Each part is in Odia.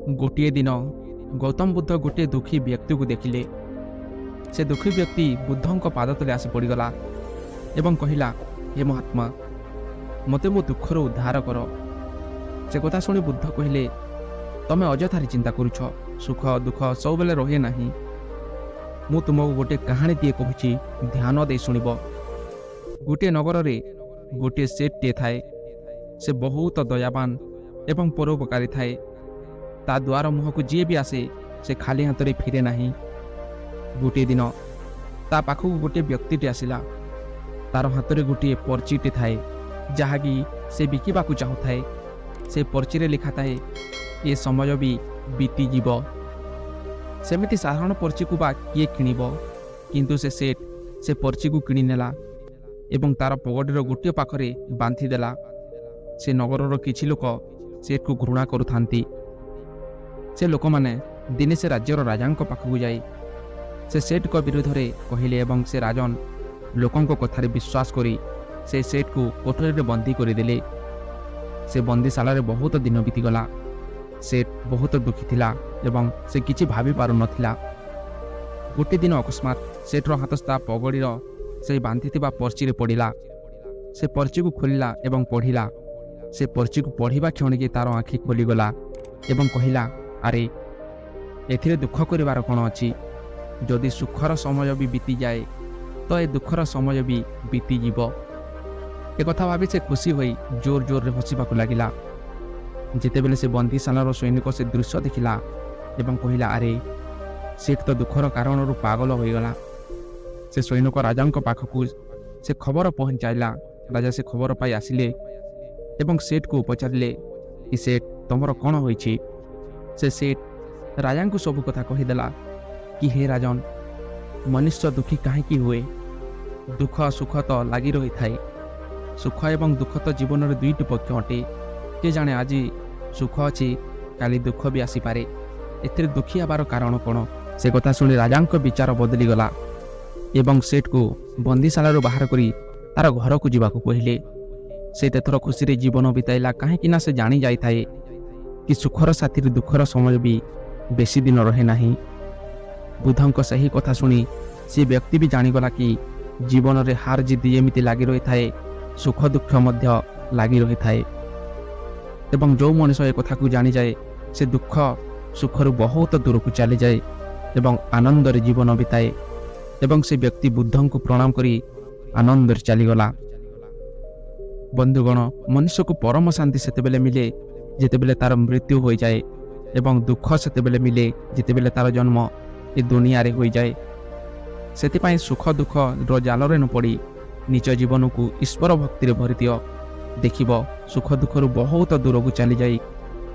ଗୋଟିଏ ଦିନ ଗୌତମ ବୁଦ୍ଧ ଗୋଟିଏ ଦୁଃଖୀ ବ୍ୟକ୍ତିକୁ ଦେଖିଲେ। ସେ ଦୁଃଖୀ ବ୍ୟକ୍ତି ବୁଦ୍ଧଙ୍କ ପାଦ ତଳେ ଆସି ପଡ଼ିଗଲା ଏବଂ କହିଲା, ହେ ମହାତ୍ମା, ମୋତେ ମୋ ଦୁଃଖରୁ ଉଦ୍ଧାର କର। ସେ କଥା ଶୁଣି ବୁଦ୍ଧ କହିଲେ, ତମେ ଅଯଥାରେ ଚିନ୍ତା କରୁଛ। ସୁଖ ଦୁଃଖ ସବୁବେଳେ ରହେ ନାହିଁ। ମୁଁ ତୁମକୁ ଗୋଟିଏ କାହାଣୀଟିଏ କହୁଛି, ଧ୍ୟାନ ଦେଇ ଶୁଣିବ। ଗୋଟିଏ ନଗରରେ ଗୋଟିଏ ସେଠଟିଏ ଥାଏ। ସେ ବହୁତ ଦୟାବାନ ଏବଂ ପରୋପକାରୀ ଥାଏ। ତା ଦ୍ୱାର ମୁହଁକୁ ଯିଏ ବି ଆସେ ସେ ଖାଲି ହାତରେ ଫିରେ ନାହିଁ। ଗୋଟିଏ ଦିନ ତା ପାଖକୁ ଗୋଟିଏ ବ୍ୟକ୍ତିଟି ଆସିଲା। ତାର ହାତରେ ଗୋଟିଏ ପର୍ଚିଟେ ଥାଏ, ଯାହାକି ସେ ବିକିବାକୁ ଚାହୁଁଥାଏ। ସେ ପର୍ଚିରେ ଲେଖା ଥାଏ, ଏ ସମୟ ବି ବିତିଯିବ। ସେମିତି ସାଧାରଣ ପର୍ଚିକୁ ବା କିଏ କିଣିବ? କିନ୍ତୁ ସେ ସେଠ୍ ସେ ପର୍ଚିକୁ କିଣିନେଲା ଏବଂ ତାର ପଗଡ଼ିର ଗୋଟିଏ ପାଖରେ ବାନ୍ଧିଦେଲା। ସେ ନଗରର କିଛି ଲୋକ ସେଠ୍କୁ ଘୃଣା କରୁଥାନ୍ତି। ସେ ଲୋକମାନେ ଦିନେ ସେ ରାଜ୍ୟର ରାଜାଙ୍କ ପାଖକୁ ଯାଇ ସେ ସେଠ୍ଙ୍କ ବିରୁଦ୍ଧରେ କହିଲେ ଏବଂ ସେ ରାଜନ ଲୋକଙ୍କ କଥାରେ ବିଶ୍ୱାସ କରି ସେ ସେଠ୍କୁ କୋଠରୀରେ ବନ୍ଦୀ କରିଦେଲେ। ସେ ବନ୍ଦୀଶାଳାରେ ବହୁତ ଦିନ ବିତିଗଲା। ସେଠ୍ ବହୁତ ଦୁଃଖୀ ଥିଲା ଏବଂ ସେ କିଛି ଭାବି ପାରୁନଥିଲା। ଗୋଟିଏ ଦିନ ଅକସ୍ମାତ୍ ସେଠ୍ର ହାତ ତା ପଗଡ଼ିର ସେ ବାନ୍ଧିଥିବା ପର୍ଚିରେ ପଡ଼ିଲା। ସେ ପର୍ଚିକୁ ଖୋଲିଲା ଏବଂ ପଢ଼ିଲା। ସେ ପର୍ଚିକୁ ପଢ଼ିବା କ୍ଷଣିକେ ତାର ଆଖି ଖୋଲିଗଲା ଏବଂ କହିଲା, ଆରେ, ଏଥିରେ ଦୁଃଖ କରିବାର କ'ଣ ଅଛି? ଯଦି ସୁଖର ସମୟ ବି ବିତିଯାଏ ତ ଏ ଦୁଃଖର ସମୟ ବି ବିତିଯିବ। ଏକଥା ଭାବି ସେ ଖୁସି ହୋଇ ଜୋର ଜୋରରେ ହସିବାକୁ ଲାଗିଲା। ଯେତେବେଳେ ସେ ବନ୍ଦୀଶାଳାର ସୈନିକ ସେ ଦୃଶ୍ୟ ଦେଖିଲା ଏବଂ କହିଲା, ଆରେ, ସେଠ୍ ତ ଦୁଃଖର କାରଣରୁ ପାଗଳ ହୋଇଗଲା। ସେ ସୈନିକ ରାଜାଙ୍କ ପାଖକୁ ସେ ଖବର ପହଞ୍ଚାଇଲା। ରାଜା ସେ ଖବର ପାଇ ଆସିଲେ ଏବଂ ସେଠ୍କୁ ପଚାରିଲେ, କି ସେଠ୍, ତମର କ'ଣ ହୋଇଛି? ସେ ସେଠ୍ ରାଜାଙ୍କୁ ସବୁ କଥା କହିଦେଲା କି, ହେ ରାଜନ, ମନୁଷ୍ୟ ଦୁଃଖୀ କାହିଁକି ହୁଏ? ଦୁଃଖ ସୁଖ ତ ଲାଗି ରହିଥାଏ। ସୁଖ ଏବଂ ଦୁଃଖ ତ ଜୀବନରେ ଦୁଇଟି ପକ୍ଷ ଅଟେ। କିଏ ଜାଣେ ଆଜି ସୁଖ ଅଛି, କାଲି ଦୁଃଖ ବି ଆସିପାରେ। ଏଥିରେ ଦୁଃଖୀ ହେବାର କାରଣ କ'ଣ? ସେ କଥା ଶୁଣି ରାଜାଙ୍କ ବିଚାର ବଦଳିଗଲା ଏବଂ ସେଠ୍କୁ ବନ୍ଦୀଶାଳାରୁ ବାହାର କରି ତାର ଘରକୁ ଯିବାକୁ କହିଲେ। ସେ ଏଥର ଖୁସିରେ ଜୀବନ ବିତାଇଲା, କାହିଁକି ନା ସେ ଜାଣି ଯାଇଥାଏ କି ସୁଖର ସାଥିରେ ଦୁଃଖର ସମୟ ବି ବେଶୀ ଦିନ ରହେ ନାହିଁ। ବୁଦ୍ଧଙ୍କ ସେହି କଥା ଶୁଣି ସେ ବ୍ୟକ୍ତି ବି ଜାଣିଗଲା କି ଜୀବନରେ ହାର ଜିତ୍ ଯେମିତି ଲାଗି ରହିଥାଏ, ସୁଖ ଦୁଃଖ ମଧ୍ୟ ଲାଗି ରହିଥାଏ। ଏବଂ ଯେଉଁ ମଣିଷ ଏ କଥାକୁ ଜାଣିଯାଏ ସେ ଦୁଃଖ ସୁଖରୁ ବହୁତ ଦୂରକୁ ଚାଲିଯାଏ ଏବଂ ଆନନ୍ଦରେ ଜୀବନ ବିତାଏ। ଏବଂ ସେ ବ୍ୟକ୍ତି ବୁଦ୍ଧଙ୍କୁ ପ୍ରଣାମ କରି ଆନନ୍ଦରେ ଚାଲିଗଲା। ବନ୍ଧୁଗଣ, ମନୁଷ୍ୟକୁ ପରମ ଶାନ୍ତି ସେତେବେଳେ ମିଳେ ଯେତେବେଳେ ତାର ମୃତ୍ୟୁ ହୋଇଯାଏ ଏବଂ ଦୁଃଖ ସେତେବେଳେ ମିଳେ ଯେତେବେଳେ ତାର ଜନ୍ମ ଏ ଦୁନିଆରେ ହୋଇଯାଏ। ସେଥିପାଇଁ ସୁଖ ଦୁଃଖର ଜାଲରେ ନ ପଡ଼ି ନିଜ ଜୀବନକୁ ଈଶ୍ୱର ଭକ୍ତିରେ ଭରିଦିଅ। ଦେଖିବ ସୁଖ ଦୁଃଖରୁ ବହୁତ ଦୂରକୁ ଚାଲିଯାଇ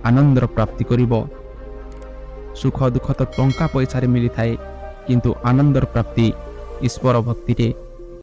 ଆନନ୍ଦର ପ୍ରାପ୍ତି କରିବ। ସୁଖ ଦୁଃଖ ତ ଟଙ୍କା ପଇସାରେ ମିଳିଥାଏ, କିନ୍ତୁ ଆନନ୍ଦର ପ୍ରାପ୍ତି ଈଶ୍ୱର ଭକ୍ତିରେ।